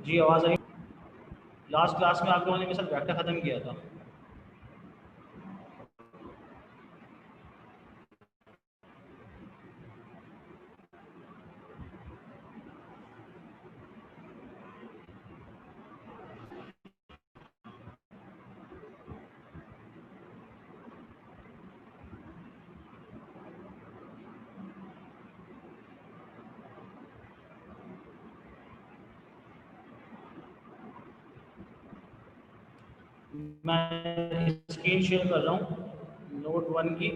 जी आवाज़ आई। Last class में आप लोगों ने मेरे साथ वेक्टर ख़त्म किया था। मैं स्क्रीन शेयर कर रहा हूँ नोट 1 की।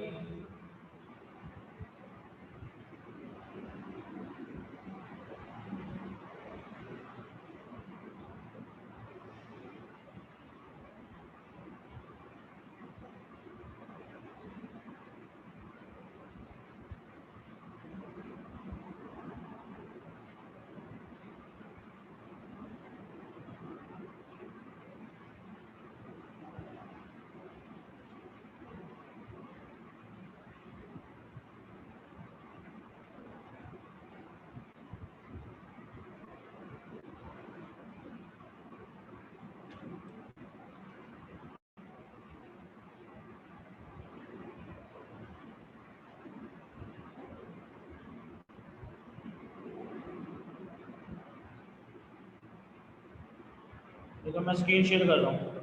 देखो मैं स्क्रीन शेयर कर रहा हूँ।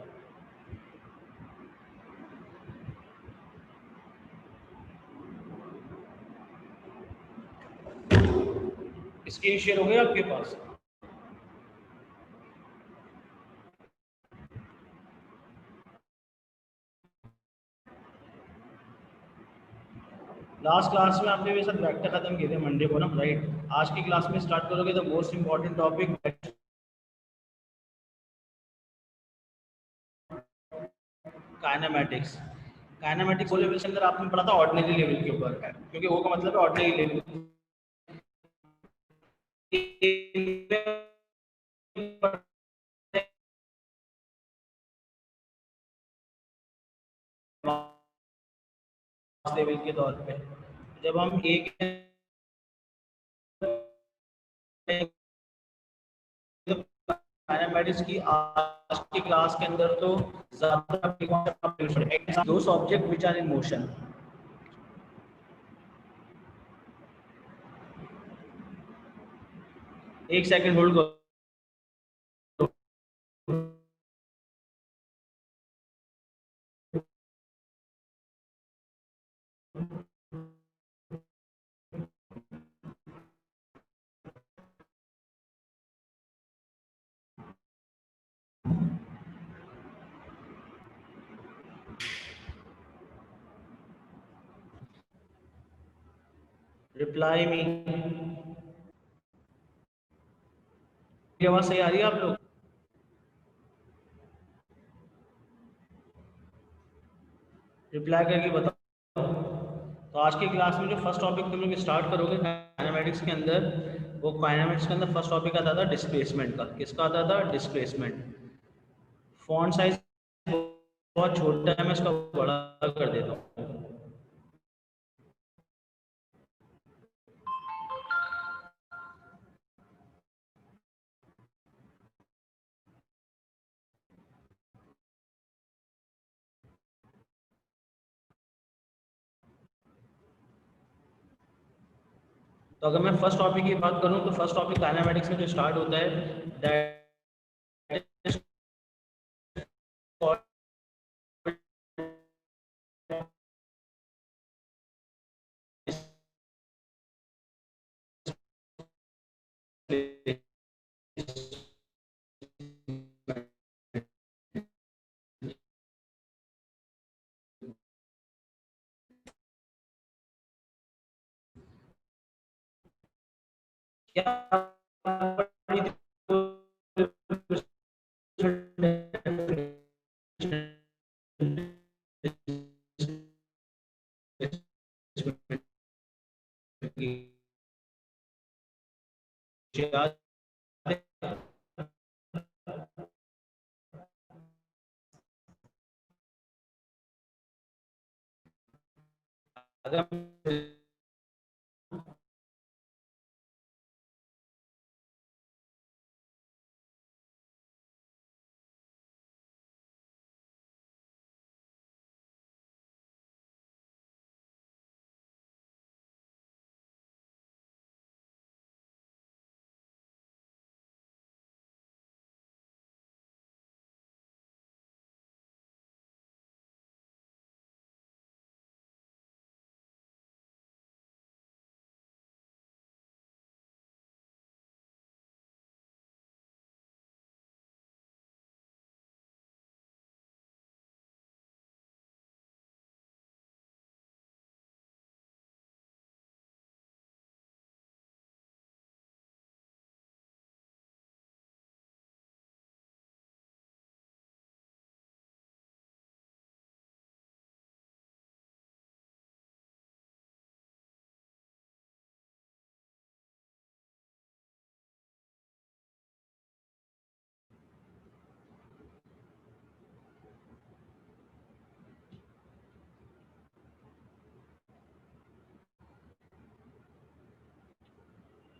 स्क्रीन शेयर हो गया आपके पास? लास्ट क्लास में आपने मेरे साथ वेक्टर ख़त्म किए थे मंडे को ना, राइट? आज की क्लास में स्टार्ट करोगे तो most important topic kinematics. Kinematics वो लेवल के अंदर आपने पढ़ा था ऑर्डिनरी लेवल के ऊपर है, क्योंकि वो का मतलब है ऑर्डिनरी लेवल। लेवल के तौर पे जब हम एक मैथमेटिक्स की आज की क्लास के अंदर तो ज्यादा दो subject which are in motion. एक सेकंड होल्ड करो। Reply me. आवाज सही आ रही है आप लोग? रिप्लाई करके बताओ। तो आज की क्लास में जो फर्स्ट टॉपिक तुम लोग स्टार्ट करोगे काइनेमैटिक्स के अंदर, वो काइनेमैटिक्स के अंदर फर्स्ट टॉपिक आता था डिस्प्लेसमेंट का। किसका आता था? डिस्प्लेसमेंट। फॉन्ट साइज बहुत छोटा है, मैं इसका बड़ा कर देता हूँ। तो अगर मैं फर्स्ट टॉपिक की बात करूं तो फर्स्ट टॉपिक काइनेमैटिक्स में जो स्टार्ट होता है दैट इज क्या अगर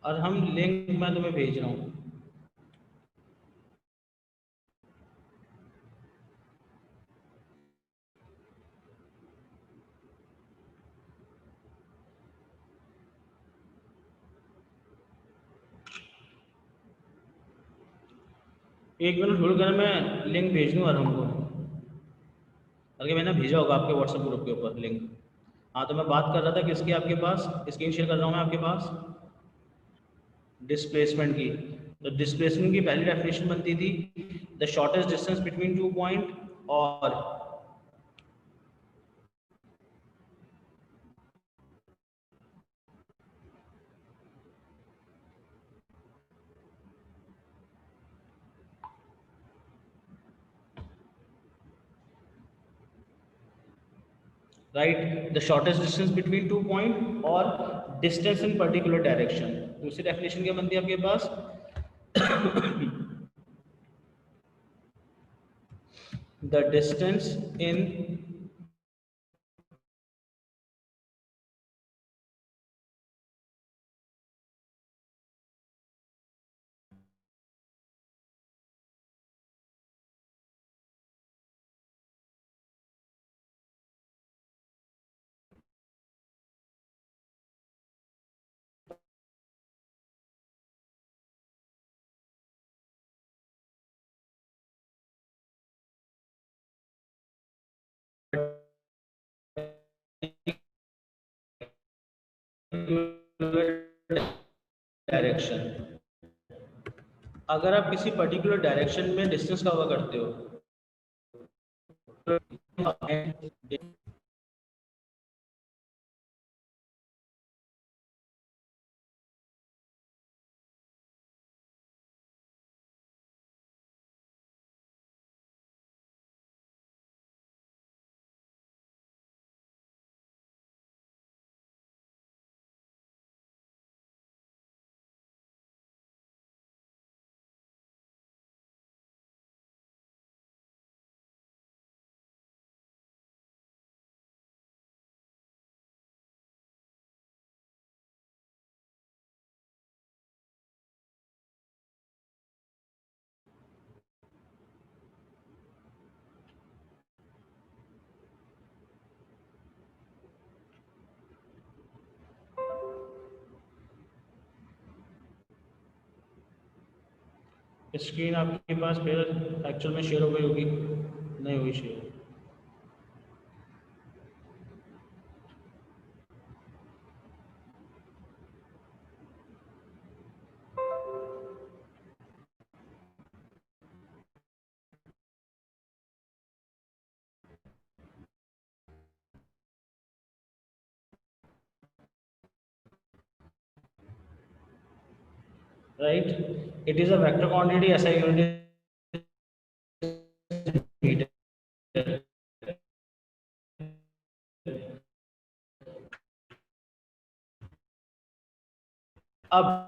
और हम लिंक मैं तुम्हें भेज रहा हूँ। एक मिनट होल्ड कर, मैं लिंक भेज दूँ और हमको, अरे मैंने भेजा होगा आपके व्हाट्सएप ग्रुप के ऊपर लिंक। हाँ, तो मैं बात कर रहा था किसकी, आपके पास स्क्रीन शेयर कर रहा हूँ मैं आपके पास, डिस्प्लेसमेंट की। तो डिस्प्लेसमेंट की पहली डेफिनेशन बनती थी the shortest distance between two point, और right the shortest distance between two point, और डिस्टेंस इन पर्टिकुलर डायरेक्शन। दूसरी डेफिनेशन क्या बनती है आपके पास, द डिस्टेंस इन, डायरेक्शन। अगर आप किसी पर्टिकुलर डायरेक्शन में डिस्टेंस कवर करते हो, स्क्रीन आपके पास फिर एक्चुअल में शेयर हो गई होगी, नहीं हुई share. Right, it is a vector quantity, ऐसा यूनिट मीटर। अब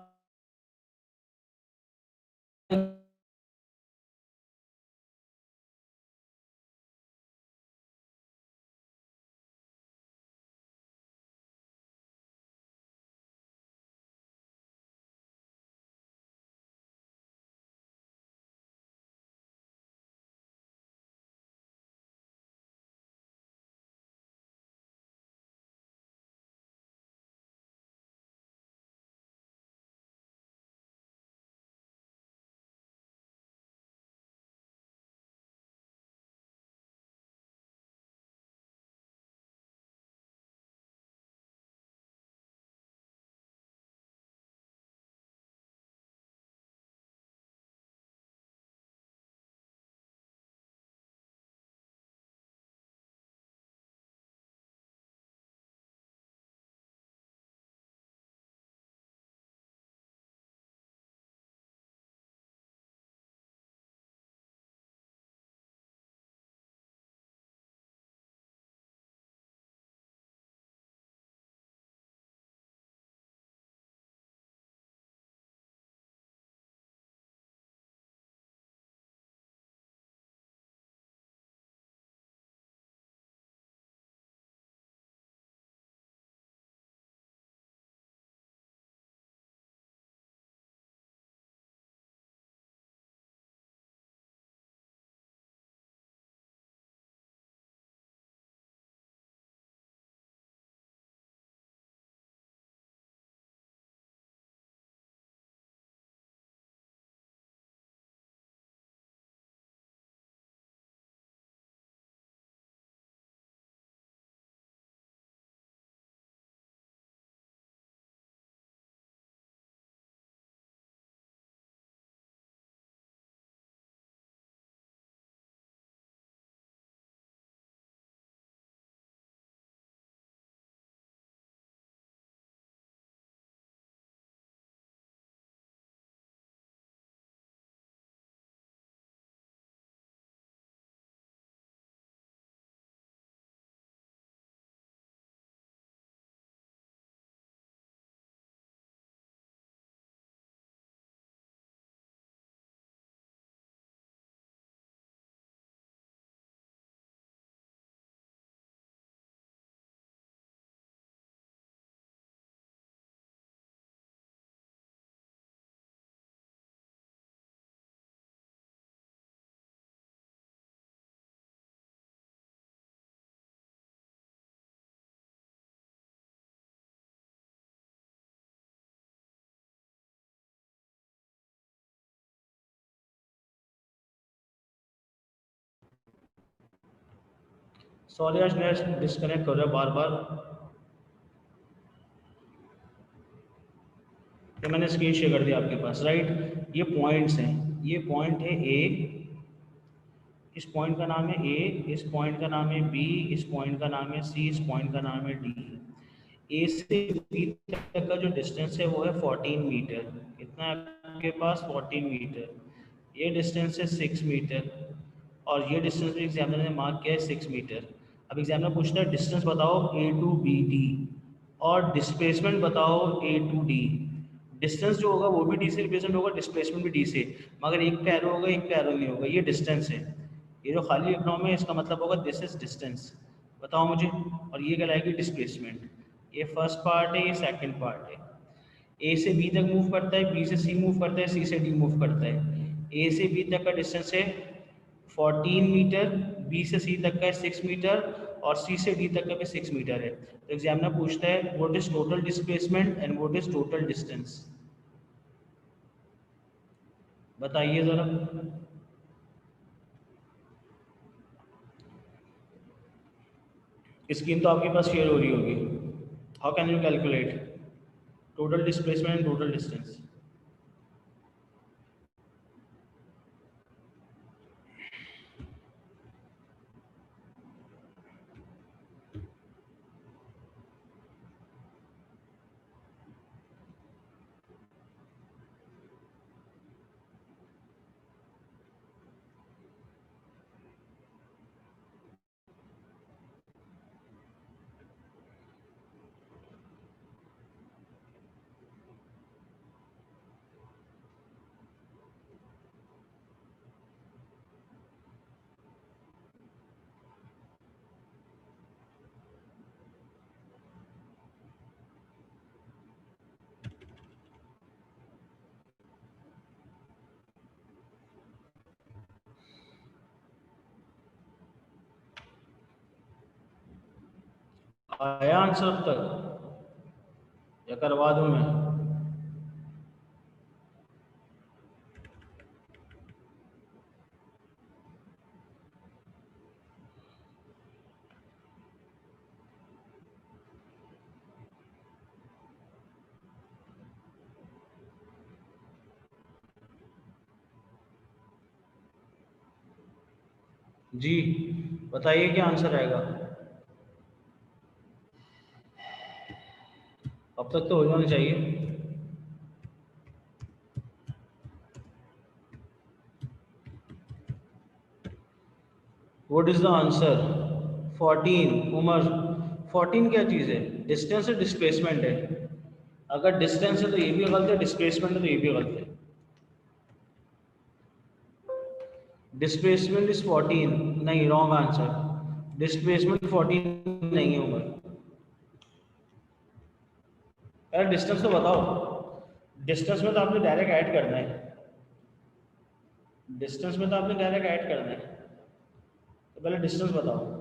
सॉरी आज नेट डिस्कनेक्ट कर रहा है बार बार। ये मैंने स्क्रीन शेयर कर दिया आपके पास, राइट। ये पॉइंट्स हैं, ये पॉइंट है ए, इस पॉइंट का नाम है ए, इस पॉइंट का नाम है बी, इस पॉइंट का नाम है सी, इस पॉइंट का नाम है डी। ए से बी तक का जो डिस्टेंस है वो है 14 मीटर। कितना है आपके पास? 14 मीटर। ये डिस्टेंस है 6 मीटर, और ये डिस्टेंस भी एग्जामिनर ने मार्क किया है 6 मीटर। अब एग्जामिनर पूछता है डिस्टेंस बताओ ए टू बी डी, और डिस्प्लेसमेंट बताओ ए टू डी। डिस्टेंस जो होगा वो भी डी से रिप्रेजेंट होगा, डिस्प्लेसमेंट भी डी से, मगर एक पे एरो होगा एक पे एरो नहीं होगा। ये डिस्टेंस है, ये जो खाली इकोनॉमी है इसका मतलब होगा दिस इज डिस्टेंस। बताओ मुझे। और ये कहलाएगी डिस्प्लेसमेंट। ये फर्स्ट पार्ट है, ये सेकंड पार्ट है। ए से बी तक मूव करता है, बी से सी मूव करता है, सी से डी मूव करता है। ए से बी तक का डिस्टेंस है 14 मीटर, बी से सी तक का है 6 मीटर, और सी से डी तक का भी 6 मीटर है। तो एग्जामिनर पूछता है what is total displacement and what is total distance. बताइए जरा। स्क्रीन तो आपके पास शेयर हो रही होगी। How can you calculate total displacement and total distance? आया आंसर अब तक या करवा दूं मैं? जी बताइए क्या आंसर आएगा। अब तक तो हो जाना चाहिए। What is the answer? 14। उमर, 14 क्या चीज़ है? डिस्टेंस है डिस्प्लेसमेंट है? अगर डिस्टेंस है तो ये भी गलत है, डिस्प्लेसमेंट है तो ये भी गलत है। डिस्प्लेसमेंट इज 14, नहीं रॉन्ग आंसर। डिस्प्लेसमेंट 14 नहीं है उमर। अरे डिस्टेंस तो बताओ। डिस्टेंस में तो आपने डायरेक्ट ऐड करना है, डिस्टेंस में तो आपने डायरेक्ट ऐड करना है। तो पहले डिस्टेंस बताओ।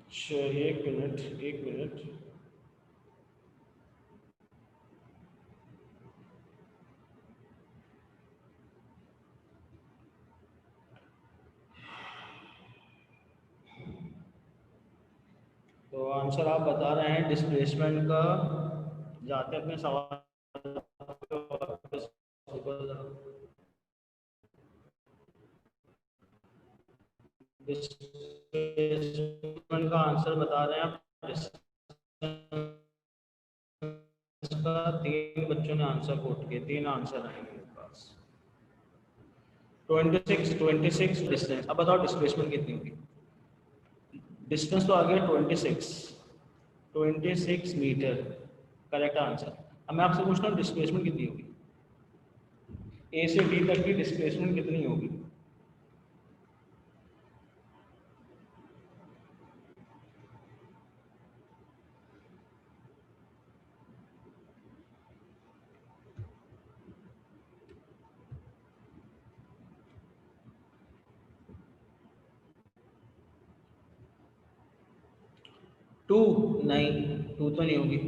अच्छा, एक मिनट एक मिनट। तो आंसर आप बता रहे हैं डिस्प्लेसमेंट का। जाते अपने सवाल पे वापस। डिस्प्लेसमेंट का आंसर बता रहे हैं आप। डिस्टेंस का तीन बच्चों ने आंसर कोट किए, तीन आंसर आए मेरे पास। 26, 26 डिस्टेंस। अब बताओ डिस्प्लेसमेंट कितनी होगी? डिस्टेंस तो आ गया 26, 26 मीटर करेक्ट आंसर। अब मैं आपसे पूछता हूँ डिस्प्लेसमेंट कितनी होगी? ए से बी तक की डिस्प्लेसमेंट कितनी होगी? 2 नहीं, 2 तो नहीं होगी।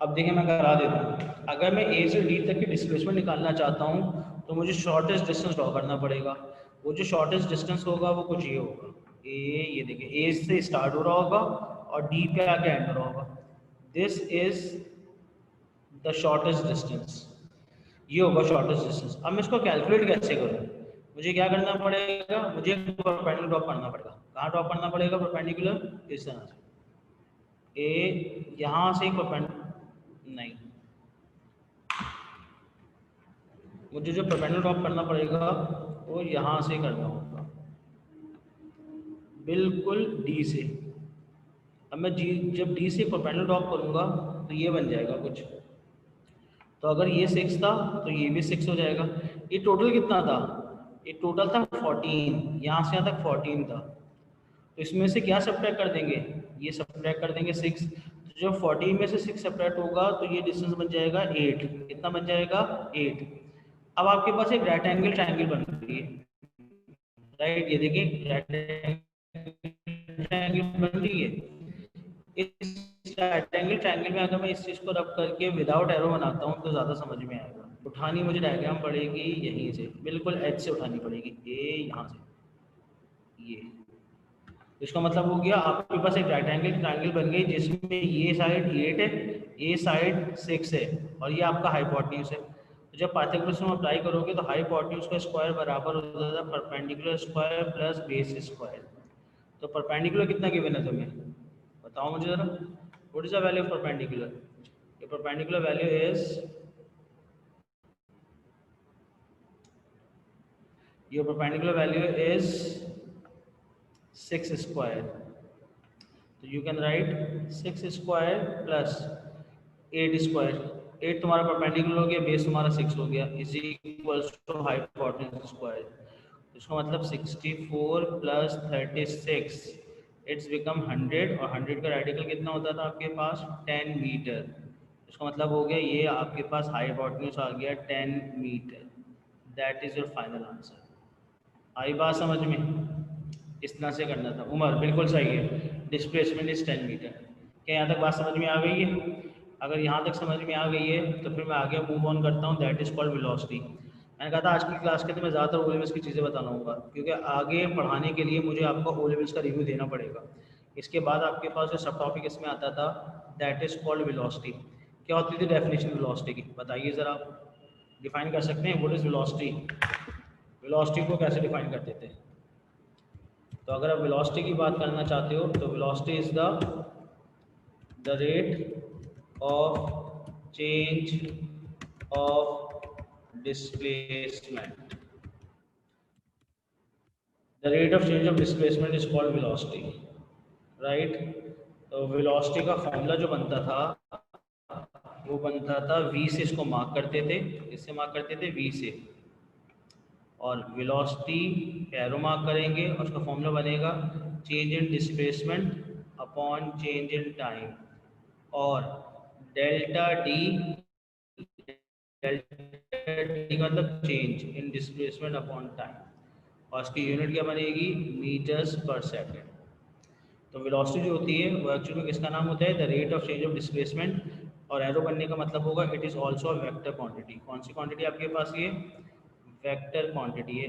अब देखिए मैं करा देता हूँ, अगर मैं ए से डी तक की डिस्प्लेसमेंट निकालना चाहता हूँ तो मुझे शॉर्टेस्ट डिस्टेंस ड्रॉ करना पड़ेगा। वो जो शॉर्टेस्ट डिस्टेंस होगा वो कुछ ये होगा, ए, ये देखिए ए से स्टार्ट हो रहा होगा और डी पे आके एंड हो रहा होगा। This is the shortest distance, ये होगा शॉर्टेस्ट डिस्टेंस। अब मैं इसको कैलकुलेट कैसे करूँ? मुझे क्या करना पड़ेगा, मुझे परपेंडिकुलर ड्रॉप करना पड़ेगा। कहाँ ड्रॉप करना पड़ेगा परपेंडिकुलर? इस तरह से ए, यहाँ से नहीं, मुझे जो परपेंडिकुलर ड्रॉप करना पड़ेगा वो यहाँ से करना होगा, बिल्कुल डी से। अब मैं जी जब डी से परपेंडिकुलर ड्रॉप करूँगा तो ये बन जाएगा कुछ, तो अगर ये 6 था तो ये भी 6 हो जाएगा। ये टोटल कितना था? ये टोटल था 14, यहाँ से यहाँ तक 14 था। तो इसमें से क्या सब्ट्रैक्ट कर देंगे? ये सब्ट्रैक्ट कर देंगे 6। तो जब 14 में से 6 सब्ट्रैक्ट होगा तो ये डिस्टेंस बन जाएगा 8। कितना बन जाएगा? 8। अब आपके पास एक राइट एंगल ट्रायंगल बन रही है, राइट, ये देखिए राइट एंगल ट्रायंगल बन रही है। इस राइट एंगल ट्रायंगल में अगर मैं इस चीज़ को रब करके विदाउट एरो बनाता हूँ तो ज़्यादा समझ में आएगा। उठानी मुझे डायग्राम पड़ेगी यहीं से, बिल्कुल एच से उठानी पड़ेगी, ए यहाँ से, ये। इसका मतलब हो गया आपके पास एक राइट एंगल ट्रायंगल बन गई जिसमें ये साइड 8 है, ये साइड 6 है और ये आपका हाइपोटेन्यूज है। तो जब पाइथागोरस में अप्लाई करोगे तो हाइपोटेन्यूज का स्क्वायर बराबर हो जाता है perpendicular square plus base square. तो परपेंडिकुलर कितना गिवन है तुम्हें, बताओ मुझे जरा, what is the value of perpendicular? ये perpendicular value is, your perpendicular value is 6 square. तो you can write 6 square plus 8 square. 8 तुम्हारा परपेंडिकुलर हो गया, बेस तुम्हारा 6 हो गया, is equals to hypotenuse square. इसका मतलब 64 प्लस 36, इट्स बिकम 100, और 100 का रेडिकल कितना होता था आपके पास? 10 मीटर। इसका मतलब हो गया ये आपके पास हाइपोटेन्यूज आ गया 10 metre. That is your final answer. आई बात समझ में? इस तरह से करना था। उमर बिल्कुल सही है, डिस्प्लेसमेंट इज 10 मीटर। क्या यहाँ तक बात समझ में आ गई है? अगर यहाँ तक समझ में आ गई है तो फिर मैं आगे मूव ऑन करता हूँ, दैट इज कॉल्ड वेलोसिटी। मैंने कहा था आज की क्लास के अंदर मैं ज़्यादातर ओ लेवल्स की चीज़ें बताऊँगा क्योंकि आगे पढ़ाने के लिए मुझे आपको ओ लेवल्स का रिव्यू देना पड़ेगा। इसके बाद आपके पास जो सब टॉपिक इसमें आता था दैट इज कॉल्ड वेलोसिटी। क्या होती थी डेफिनेशन वेलोसिटी की, बताइए ज़रा, डिफाइन कर सकते हैं व्हाट इज वेलोसिटी? वेलोसिटी को कैसे डिफाइन करते थे? तो अगर आप वेलोसिटी की बात करना चाहते हो तो velocity is the rate of change of displacement. The rate of change of displacement is called velocity, right. तो वेलोसिटी का फॉर्मूला जो बनता था वो बनता था v से, इसको मार्क करते थे, इससे मार्क करते थे v से, और वेलोसिटी एरो मार्क करेंगे और उसका फॉर्मूला बनेगा change in displacement upon change in time, और डेल्टा डी, डेल्टा डी का मतलब change in displacement upon time, और इसकी यूनिट क्या बनेगी? मीटर्स पर सेकेंड। तो वेलोसिटी जो होती है वो एक्चुअली में किसका नाम होता है? The rate of change of displacement, और एरो बनने का मतलब होगा it is also a vector quantity. कौन सी क्वांटिटी आपके पास? ये वेक्टर क्वांटिटी है,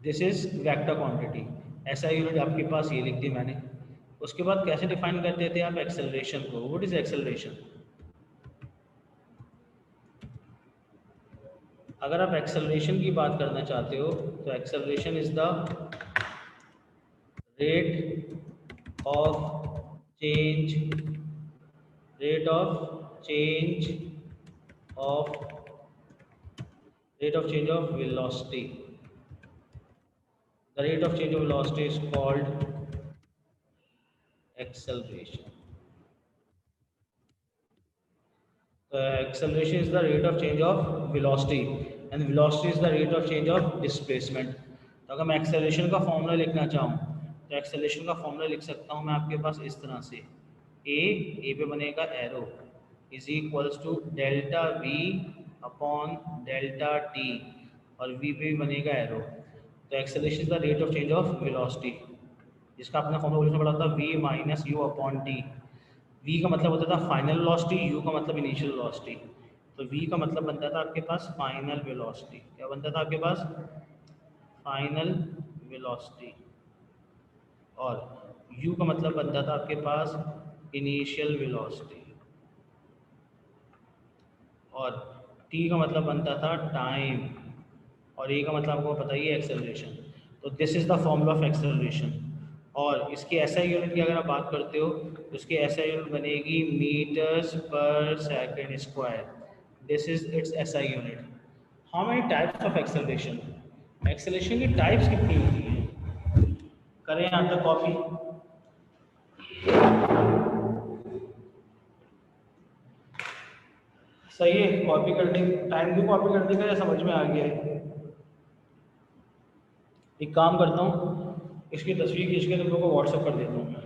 दिस इज वेक्टर क्वांटिटी। ऐसा यूनिट आपके पास ये लिख दी मैंने। उसके बाद कैसे डिफाइन करते थे आप एक्सेलरेशन को? What is acceleration? अगर आप एक्सेलरेशन की बात करना चाहते हो तो acceleration is the rate of change, rate of change of velocity. The rate of change of velocity is called acceleration. The acceleration is the rate of change of velocity and velocity is the rate of change of displacement. तो अगर मैं acceleration का formula लिखना चाहूँ तो acceleration का formula लिख सकता हूँ मैं आपके पास इस तरह से, a पे बनेगा arrow is equals to delta v upon delta t, और v पे भी बनेगा एरो। तो acceleration is the rate of change of velocity. जिसका आपने फॉर्मूला वॉल्यूम में पढ़ा था v minus you upon T. v का मतलब होता था फाइनल वेलोसिटी, u का मतलब इनिशियल वेलोसिटी। तो v का मतलब बनता था आपके पास फाइनल वेलोसिटी। क्या बनता था आपके पास? Final velocity. और u का मतलब बनता था आपके पास इनिशियल वेलोसिटी। और t का मतलब बनता था टाइम। और a का मतलब आपको पता ही है एक्सेलरेशन। तो this is the formula of acceleration. और इसकी एसआई यूनिट की अगर आप बात करते हो तो इसकी एसआई यूनिट बनेगी मीटर्स पर second square. This is it's SI unit. How many types of acceleration? Acceleration की टाइप्स कितनी होती हैं? करें यहाँ तक कॉपी। सही है, कॉपी करने टाइम भी कॉपी करने का या समझ में आ गया है? एक काम करता हूँ, इसकी तस्वीर खींच के तुम लोगों को व्हाट्सएप कर देता हूँ मैं।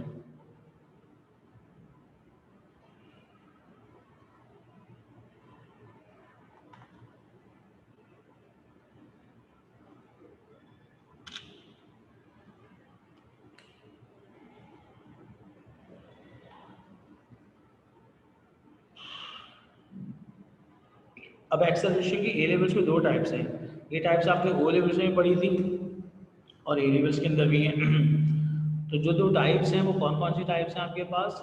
अब एक्सेलरेशन की ए लेवल्स में दो टाइप्स हैं। ये टाइप्स आपने ओ लेवल्स में पढ़ी थी और ए लेवल्स के अंदर भी हैं। तो जो दो टाइप्स हैं वो कौन कौन सी टाइप्स हैं आपके पास?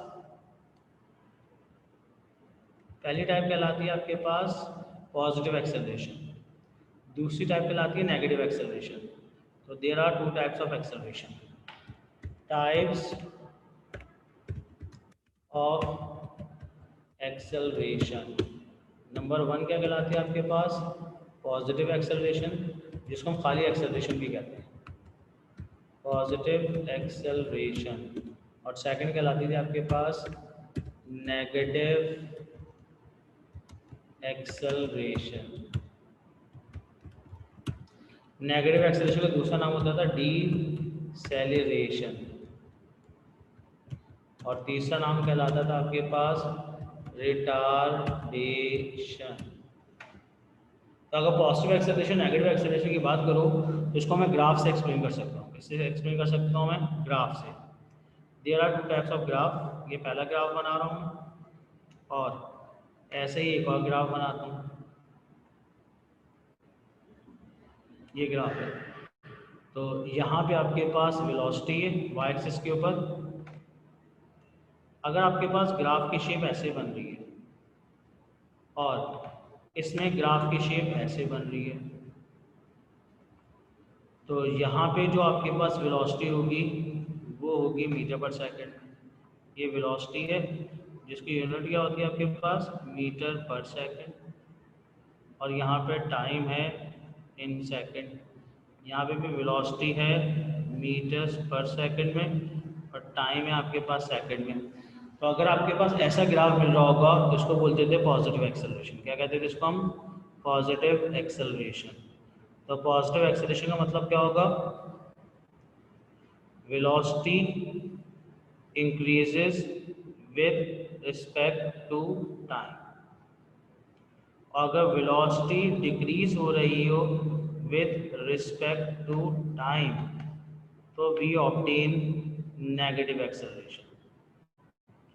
पहली टाइप कहलाती है आपके पास पॉजिटिव एक्सेलरेशन, दूसरी टाइप कहलाती है नेगेटिव एक्सेलरेशन। तो there are two types of acceleration. Types of acceleration. Number one क्या कहलाती है आपके पास? पॉजिटिव एक्सेलरेशन, जिसको हम खाली एक्सेलरेशन भी कहते हैं, पॉजिटिव एक्सेलरेशन। और सेकंड कहलाती थी आपके पास नेगेटिव एक्सेलरेशन। नेगेटिव एक्सेलरेशन का दूसरा नाम होता था डीसेलेरेशन। और तीसरा नाम कहलाता था आपके पास रिटार्डेशन। तो अगर पॉजिटिव एक्सेलरेशन नेगेटिव एक्सेलरेशन की बात करो तो इसको मैं ग्राफ से एक्सप्लेन कर सकता हूँ। किससे एक्सप्लेन कर सकता हूँ मैं? ग्राफ से। There are two types of graph. ये पहला ग्राफ बना रहा हूँ और ऐसे ही एक और ग्राफ बनाता हूँ। ये ग्राफ है। तो यहाँ पे आपके पास वेलोसिटी है वाई एक्सिस के ऊपर। अगर आपके पास ग्राफ की शेप ऐसे बन रही है और इसमें ग्राफ की शेप ऐसे बन रही है, तो यहाँ पे जो आपके पास वेलोसिटी होगी वो होगी मीटर पर सेकंड। ये वेलोसिटी है जिसकी यूनिट क्या होती है आपके पास? मीटर पर सेकंड। और यहाँ पे टाइम है इन सेकंड। यहाँ पे भी वेलोसिटी है मीटर्स पर सेकंड में और टाइम है आपके पास सेकंड में। तो अगर आपके पास ऐसा ग्राफ मिल रहा होगा तो इसको बोलते थे पॉजिटिव एक्सेलरेशन। क्या कहते थे इसको हम? Positive acceleration. तो पॉजिटिव एक्सेलरेशन का मतलब क्या होगा? Velocity increases with respect to time. अगर वेलोसिटी डिक्रीज हो रही हो विद रिस्पेक्ट टू टाइम तो वी ऑब्टेन नेगेटिव एक्सेलरेशन।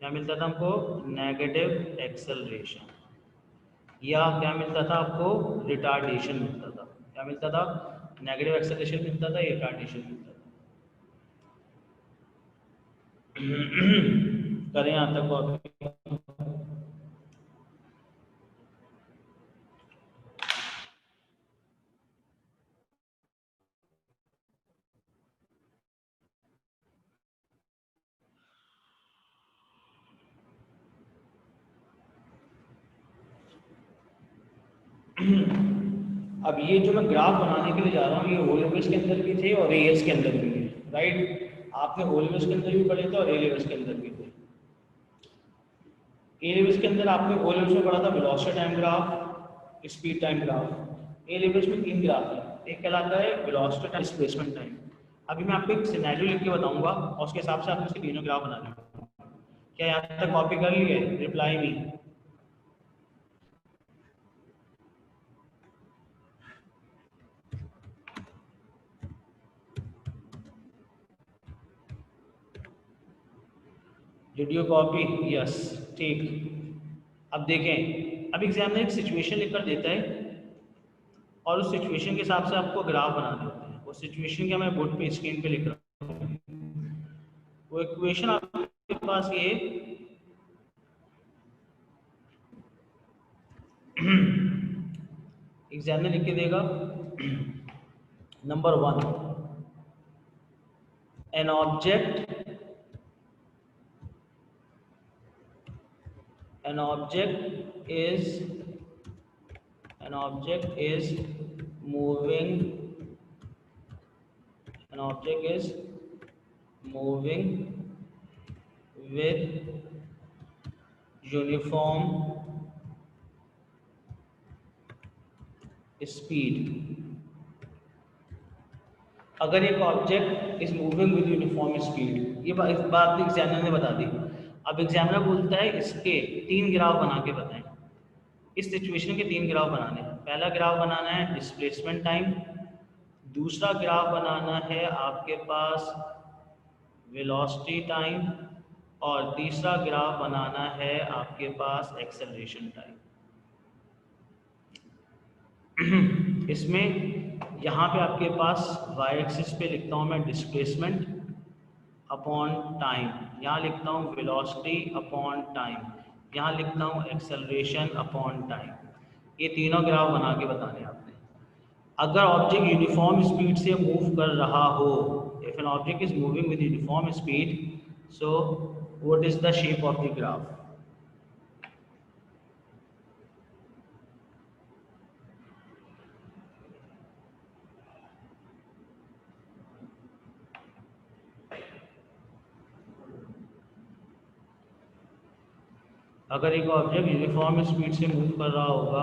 क्या मिलता था हमको? Negative acceleration. या क्या मिलता था आपको? रिटार्डेशन मिलता था। क्या मिलता था? नेगेटिव एक्सेलरेशन मिलता था, रिटार्डेशन मिलता था। करें यहाँ तक कॉपी। अब ये जो मैं ग्राफ बनाने के लिए जा रहा हूँ ये ओ लेवल्स के अंदर भी थे और ए के अंदर भी है, राइट? आपने ओ लेवल्स के अंदर भी पढ़े थे और ए लेवल्स के अंदर भी थे। ए लेवल्स के अंदर आपने ओ लेवल्स में पढ़ा था velocity time graph, speed time graph. A levels में तीन ग्राफ है। एक कहलाता है वेलोसिटी टाइम, डिस्प्लेसमेंट टाइम। अभी मैं आपको एक सिनेरियो लिख के बताऊंगा और उसके हिसाब से आपने उसके तीनों ग्राफ बना लें। क्या यहाँ तक कॉपी कर ली है? Reply me. Did you copy? Yes, ठीक। अब देखें, अब एग्जामिनर एक सिचुएशन लिखकर देता है और उस सिचुएशन के हिसाब से आपको ग्राफ बनाने होते हैं। वो सिचुएशन क्या मैं बोर्ड पे स्क्रीन पे लिख रहा हूँ। वो इक्वेशन आपके पास ये एग्जामिनर लिख के देगा। Number 1, N object is moving with uniform speed। अगर एक object is moving with uniform speed, ये बात एग्जामिनर ने बता दी। अब एग्जामिनर बोलता है इसके 3 ग्राफ बना के बताएं। इस सिचुएशन के 3 ग्राफ बनाने हैं। पहला ग्राफ बनाना है डिस्प्लेसमेंट टाइम, दूसरा ग्राफ बनाना है आपके पास वेलोसिटी टाइम, और तीसरा ग्राफ बनाना है आपके पास एक्सेलरेशन टाइम। इसमें यहाँ पे आपके पास वाई एक्सिस पे लिखता हूँ मैं डिस्प्लेसमेंट अपॉन टाइम, यहाँ लिखता हूँ वेलोसिटी अपॉन टाइम, यहाँ लिखता हूँ एक्सेलरेशन अपॉन टाइम। ये तीनों ग्राफ बना के बताने आपने। अगर ऑब्जेक्ट यूनिफॉर्म स्पीड से मूव कर रहा हो, if an object is moving with uniform speed, so what is the shape of the graph? अगर एक ऑब्जेक्ट यूनिफॉर्म स्पीड से मूव कर रहा होगा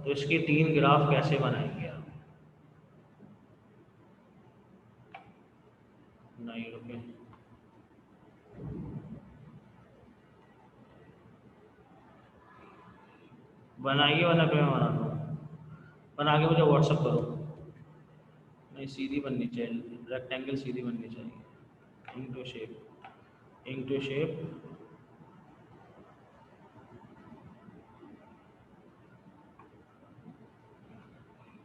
तो इसके 3 ग्राफ कैसे बनाएंगे आप? नहीं रुके, बनाइए वरना फिर मैं बनाता हूँ। बना के मुझे व्हाट्सअप करो। नहीं, सीधी बननी चाहिए, रेक्टेंगल सीधी बननी चाहिए। इनटू शेप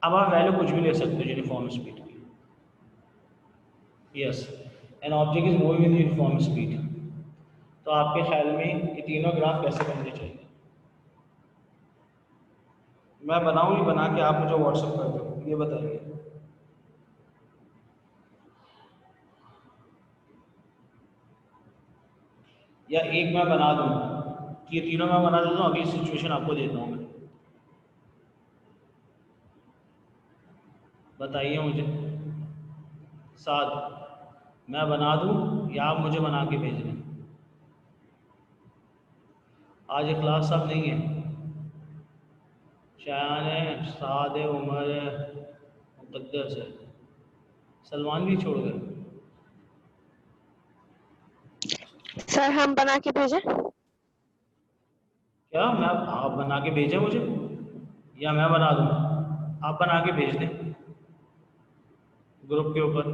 अब आप वैल्यू कुछ भी ले सकते हो यूनिफॉर्म स्पीड की। Yes, an object is moving with uniform speed. तो आपके ख्याल में ये तीनों ग्राफ कैसे बनने चाहिए? मैं बनाऊँ ही बना के आप मुझे व्हाट्सअप कर दो, ये बताइए। या एक मैं बना दूँ कि ये तीनों मैं बना देता हूँ, अभी सिचुएशन आपको देता हूँ मैं, बताइए मुझे। 7 मैं बना दूँ या आप मुझे बना के भेज दें? आज ये क्लास सब नहीं है, शायान है, साद है, उमर है, मुक़द्दस है, सलमान भी छोड़ गए। सर हम बना के भेजें? क्या मैं आप बना के भेजें मुझे, या मैं बना दूँ? आप बना के भेज दें ग्रुप के ऊपर।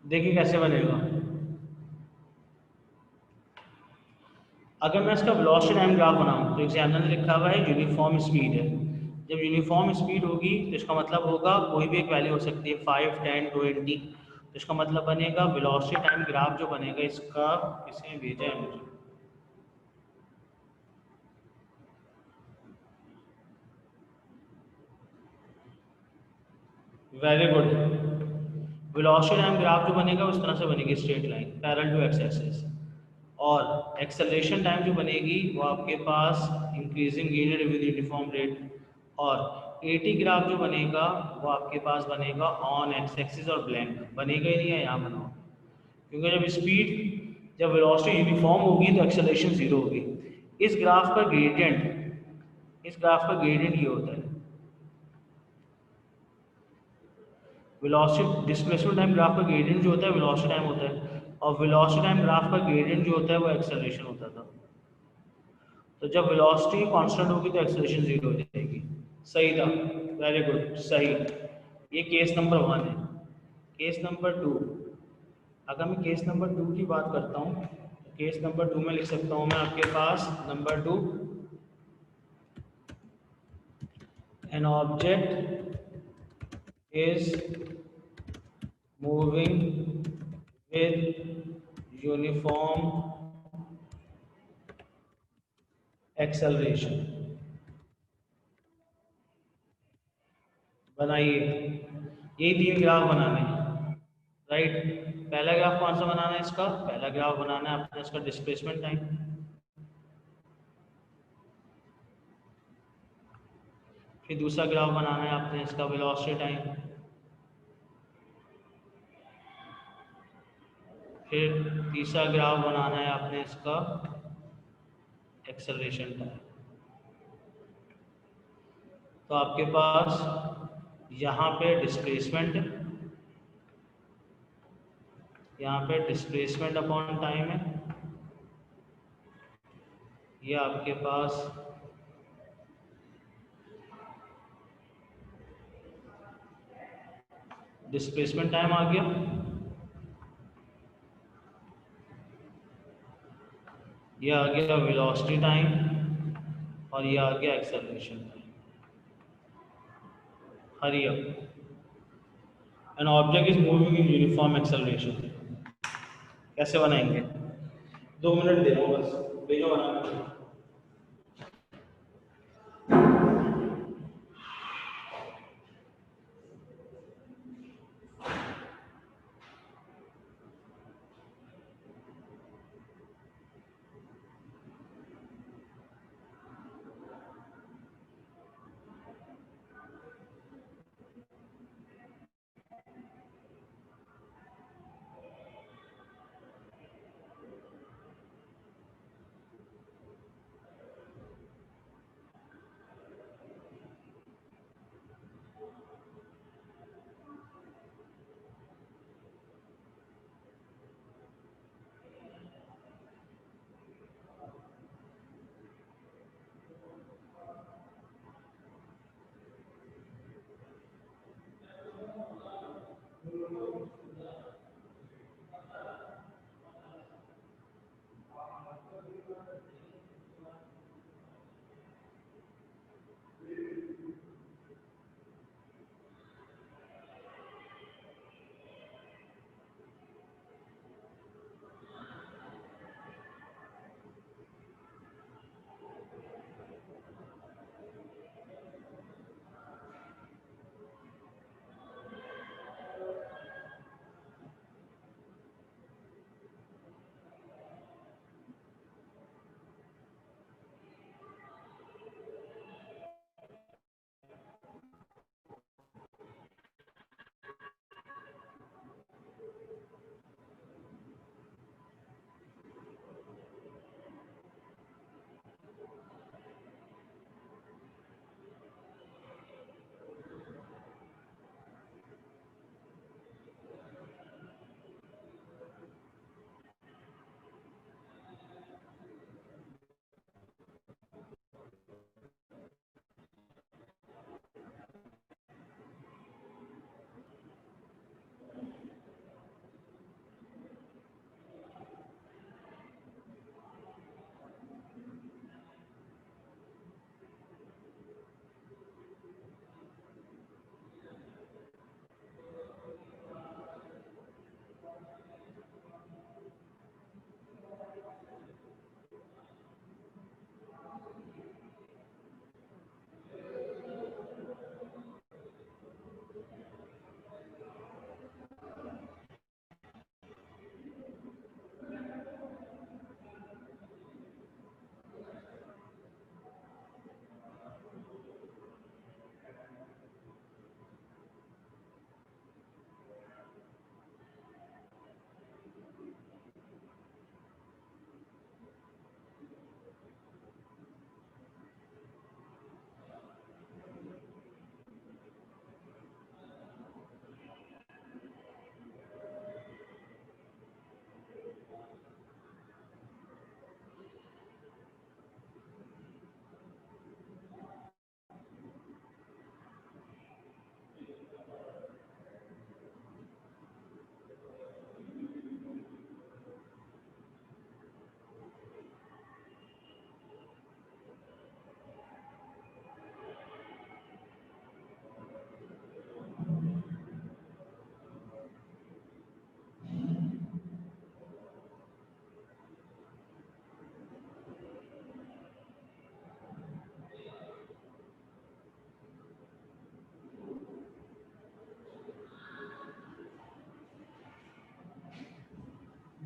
देखिए कैसे बनेगा। अगर मैं इसका वेलोसिटी टाइम ग्राफ बनाऊं तो एग्जामिनर ने लिखा हुआ है यूनिफॉर्म स्पीड है, जब यूनिफॉर्म स्पीड होगी तो इसका मतलब होगा कोई भी एक वैल्यू हो सकती है 5, 10, 20। तो इसका मतलब बनेगा वेलोसिटी टाइम ग्राफ जो बनेगा इसका, किसने भेजा है मुझे, very good. Velocity time graph जो बनेगा उस तरह से बनेगी, straight line parallel to x axis. और एक्सेलरेशन टाइम जो बनेगी वो आपके पास increasing linear with uniform rate. और एटी ग्राफ जो बनेगा वो आपके पास बनेगा ऑन एक्स एक्सिस और ब्लैंक, बनेगा ही नहीं है यहाँ बनाओ, क्योंकि जब वेलोसिटी यूनिफॉर्म होगी तो एक्सेलरेशन जीरो होगी। इस ग्राफ का ग्रेडियंट, इस ग्राफ का ग्रेडियंट ये होता है, वेलोसिटी डिस्प्लेसमेंट टाइम ग्राफ का ग्रेडियंट जो होता है वेलोसिटी टाइम होता है, और वेलोसिटी टाइम ग्राफ का ग्रेडियंट जो होता है वो एक्सेलरेशन होता था। तो जब वेलोसिटी कांस्टेंट होगी तो एक्सेलरेशन जीरो हो जाएगी। सही था, वेरी गुड, सही। ये केस नंबर 1 है। केस नंबर 2, अगर मैं केस नंबर 2 की बात करता हूँ, केस नंबर 2 में लिख सकता हूँ मैं आपके पास number 2, an object is moving with uniform acceleration। बनाइए, यही 3 ग्राफ बनाने हैं, राइट। पहला ग्राफ कौन सा बनाना है इसका, पहला ग्राफ बनाना है अपना इसका डिस्प्लेसमेंट टाइम। फिर दूसरा ग्राफ बनाना है आपने इसका वेलोसिटी टाइम। फिर तीसरा ग्राफ बनाना है आपने इसका एक्सेलरेशन टाइम। तो आपके पास यहाँ पे डिस्प्लेसमेंट, यहाँ पे डिस्प्लेसमेंट अपॉन टाइम है, ये आपके पास डिस्प्लेसमेंट टाइम आ गया, ये आ गया वेलोसिटी टाइम, और ये आ गया acceleration time. Hurry up, an object is moving in uniform acceleration. कैसे बनाएंगे, 2 मिनट दे रहा हूँ बस, भेजो बनाना।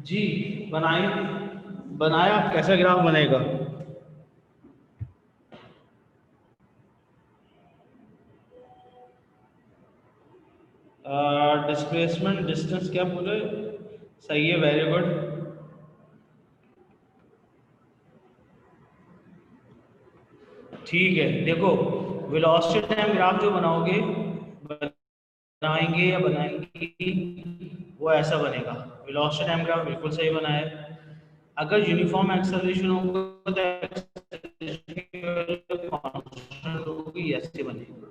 जी बनाए, बनाया, कैसा ग्राफ बनेगा? डिस्प्लेसमेंट डिस्टेंस क्या बोले? सही है, वेरी गुड। ठीक है, देखो वेलोसिटी टाइम ग्राफ जो बनाओगे, बनाएंगे या बनाएंगी, वो ऐसा बनेगा। वेलोसिटी टाइम ग्राफ बिल्कुल सही बनाया है। अगर यूनिफॉर्म एक्सेलरेशन होगा तो कांस्टेंट होगी, ऐसे बनेगा।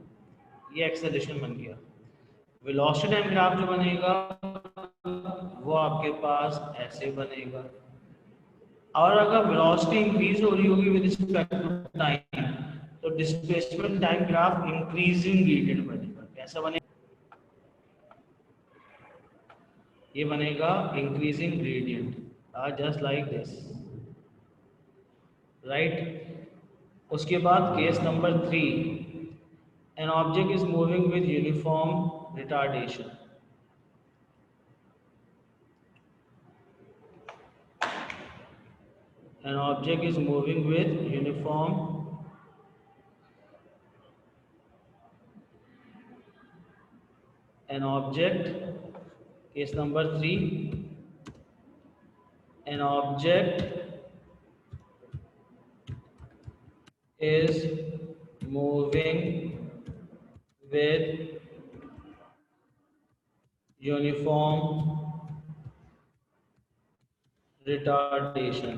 ये एक्सेलरेशन बन गया। वेलोसिटी टाइम ग्राफ जो बनेगा वो आपके पास ऐसे बनेगा। और अगर वेलोसिटी इंक्रीज हो रही होगी विद रिस्पेक्ट टू टाइम, तो displacement time graph increasing gradient बनेगा। कैसा बनेगा? ये बनेगा increasing gradient, just like this, right. उसके बाद case number 3, an object is moving with uniform retardation. An object is moving with uniform an object, case number 3, an object is moving with uniform retardation.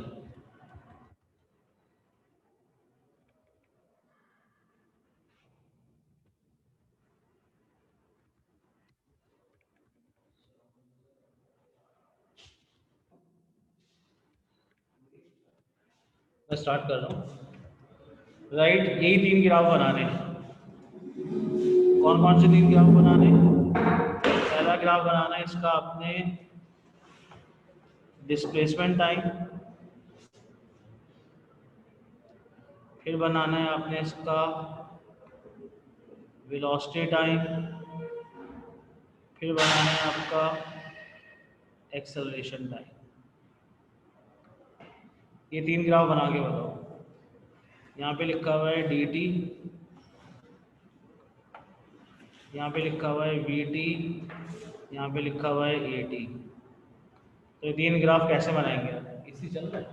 मैं start कर रहा हूँ, right. यही 3 graph बनाने हैं। कौन कौन से 3 ग्राफ बनाने हैं? पहला ग्राफ बनाना है इसका आपने डिस्प्लेसमेंट टाइम, फिर बनाना है आपने इसका वेलोसिटी टाइम, फिर बनाना है आपका एक्सेलरेशन टाइम। ये 3 ग्राफ बना के बताओ। यहाँ पे लिखा हुआ है डी टी, यहाँ पे लिखा हुआ है वी टी, यहाँ पे लिखा हुआ है ए टी। तो ये 3 ग्राफ कैसे बनाएंगे? इसी चल रहा है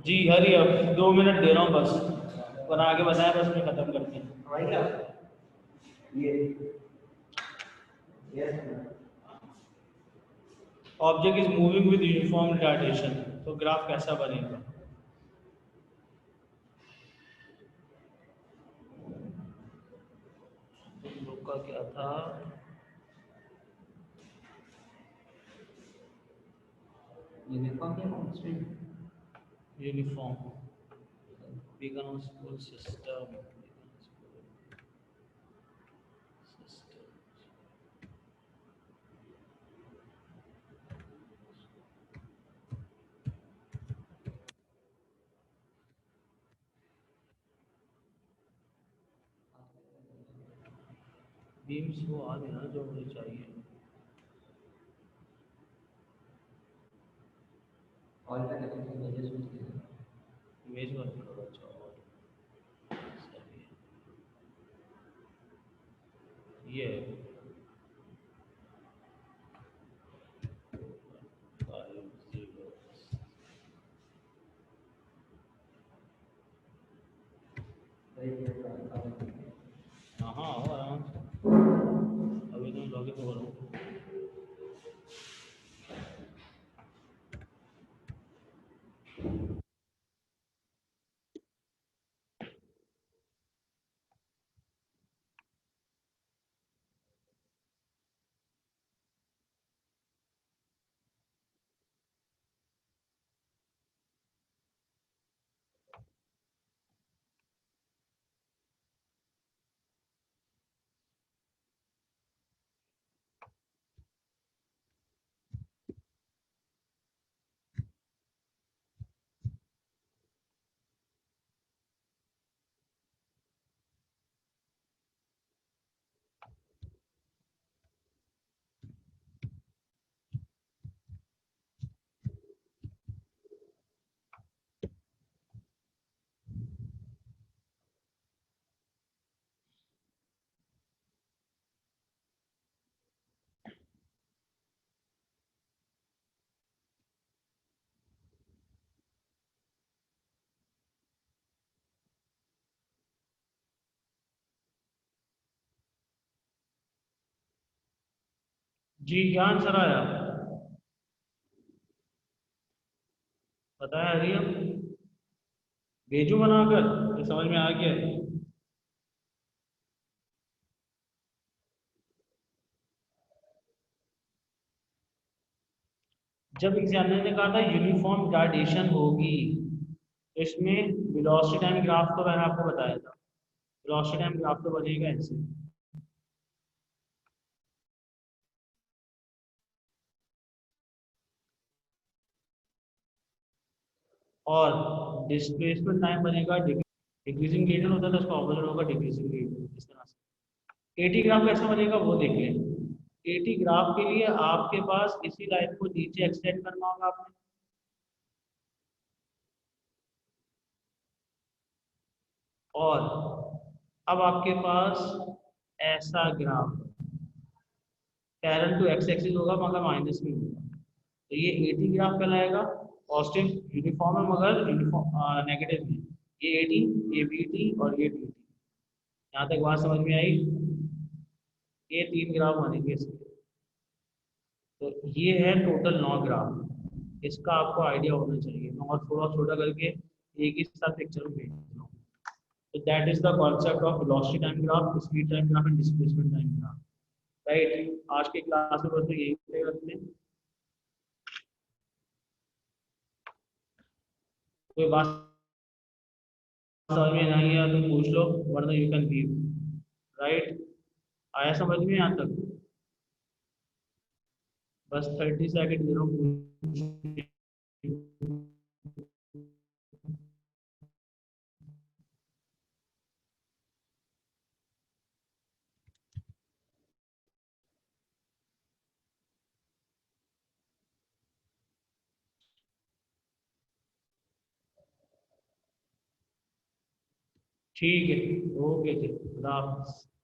जी। हरी, अब 2 मिनट दे रहा हूँ बस, बना के बताया बस, मैं खत्म करते हैं। Object is moving with uniform retardation, तो ग्राफ कैसा बनेगा? तुम लोग का क्या था? Uniform beacon school system, beams वो आ गया ना जो मुझे चाहिए। इमेज वर्क करो, अच्छा और सही है। ये फाइव जीरो, हाँ हाँ आओ आराम से, अभी तो मैं लॉगिन हो रहा हूँ। जी क्या आंसर आया बताया हरियम भेजू बनाकर ये समझ में आ गया जब एग्जामिनर ने कहा था यूनिफॉर्म ग्रेडेशन होगी तो इसमें वेलोसिटी टाइम ग्राफ तो मैंने आपको बताया था वेलोसिटी टाइम ग्राफ तो बनेगा ऐसे और डिस्प्लेसमेंट टाइम बनेगा डिक्रीजिंग ग्रेडियंट होता है तो उसका ऑपोजिट होगा डिक्रीजिंग ग्रेडियंट इस तरह से एटी ग्राफ कैसे बनेगा वो देख लें एटी ग्राफ के लिए आपके पास इसी लाइन को नीचे एक्सटेंड करना होगा आपने और अब आपके पास ऐसा graph parallel to x axis होगा मगर माइनस में होगा तो ये एटी ग्राफ कहलाएगा पॉजिटिव यूनिफॉर्म है मगर यूनिफॉर्म नेगेटिव है ये एटी ये बीटी और ये बीटी यहाँ तक बात समझ में आई ये तीन ग्राफ बनेंगे इसके तो ये है टोटल 9 ग्राफ इसका आपको आइडिया होना चाहिए मैं और थोड़ा छोटा करके एक ही साथ पिक्चर में भेज रहा हूँ तो that is the concept of velocity time graph speed time graph and displacement time graph right आज की क्लास में बस तो यही करते हैं कोई बात समझ में नहीं आया तो पूछ लो वरना यू कैन लीव राइट आया समझ में यहाँ तक बस 30 सेकंड दे रहा हूँ ठीक है ओके जी खुदा हाफिज़